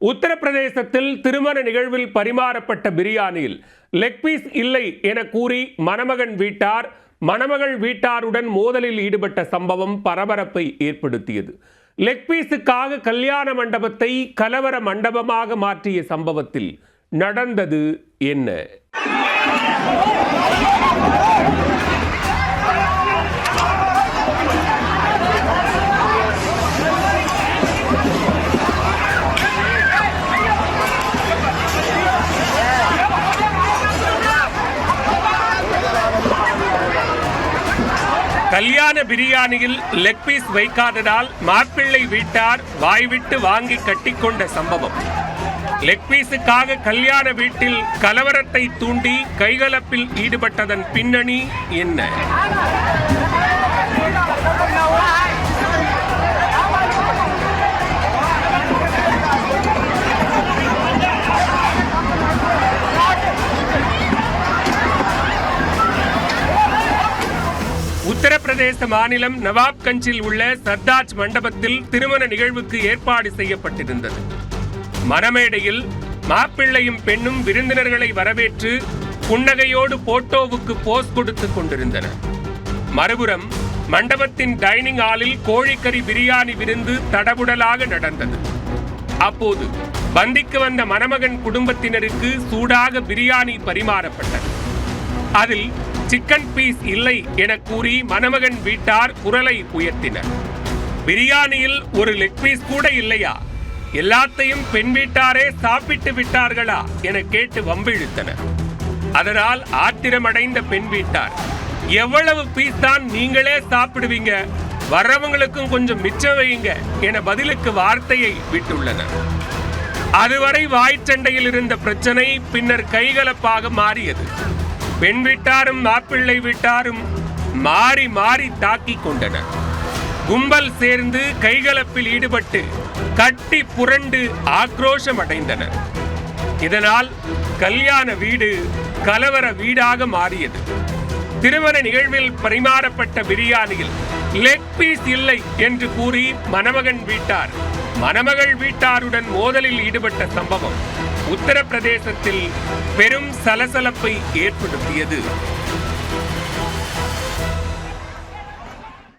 உத்தரப்பிரதேசத்தில் திருமண நிகழ்வில் பரிமாறப்பட்ட பிரியாணியில் லெக் பீஸ் இல்லை என கூறி மணமகன் வீட்டார் மணமகள் வீட்டாருடன் மோதலில் ஈடுபட்ட சம்பவம் பரபரப்பை ஏற்படுத்தியது. லெக் பீஸுக்காக கல்யாண மண்டபத்தை கலவர மண்டபமாக மாற்றிய சம்பவத்தில் நடந்தது என்ன? கல்யாண பிரியாணியில் லெக் பீஸ் வைக்காததால் மாப்பிள்ளை வீட்டார் வாய்விட்டு வாங்கி கட்டிக்கொண்ட சம்பவம். லெக் பீஸுக்காக கல்யாண வீட்டில் கலவரத்தை தூண்டி கைகலப்பில் ஈடுபட்டதன் பின்னணி என்ன? உத்தரப்பிரதேச மாநிலம் நவாப்கஞ்சில் உள்ள சர்தாஜ் மண்டபத்தில் திருமண நிகழ்வுக்கு ஏற்பாடு செய்யப்பட்டிருந்தது. மணமேடையில் மாப்பிள்ளையும் பெண்ணும் விருந்தினர்களை வரவேற்று புன்னகையோடு போட்டோவுக்கு போஸ் கொடுத்துக் கொண்டிருந்தனர். மறுபுறம் மண்டபத்தின் டைனிங் ஹாலில் கோழிக்கறி பிரியாணி விருந்து தடபுடலாக நடந்தது. அப்போது பந்திக்கு வந்த மணமகன் குடும்பத்தினருக்கு சூடாக பிரியாணி பரிமாறப்பட்டது. அதில் சிக்கன் பீஸ் இல்லை என கூறி மணமகன் வீட்டார் குரலை உயர்த்தினர். பிரியாணியில் ஒரு லெக் பீஸ் கூட இல்லையா? எல்லாத்தையும் பெண் வீட்டாரே சாப்பிட்டு விட்டார்களா என கேட்டு வம்பிழுத்தனர். அதனால் ஆத்திரமடைந்த பெண் வீட்டார், எவ்வளவு பீஸ் தான் நீங்களே சாப்பிடுவீங்க, வர்றவங்களுக்கும் கொஞ்சம் மிச்சம் வையுங்க என பதிலுக்கு வார்த்தையை விட்டுள்ளனர். அதுவரை வாய்ச்சண்டையில் இருந்த பிரச்சனை பின்னர் கைகலப்பாக மாறியது. பெண் வீட்டாரும் மாப்பிள்ளை வீட்டாரும் மாறி மாறி தாக்கிக் கொண்டனர். கும்பல் சேர்ந்து கைகலப்பில் ஈடுபட்டு கட்டி புரண்டு ஆக்ரோஷம் அடைந்தனர். இதனால் கல்யாண வீடு கலவர வீடாக மாறியது. திருமண நிகழ்வில் பரிமாறப்பட்ட பிரியாணியில் லெக் பீஸ் இல்லை என்று கூறி மணமகன் வீட்டார் மணமகள் வீட்டாருடன் மோதலில் ஈடுபட்ட சம்பவம் உத்தரப்பிரதேசத்தில் பெரும் சலசலப்பை ஏற்படுத்தியது.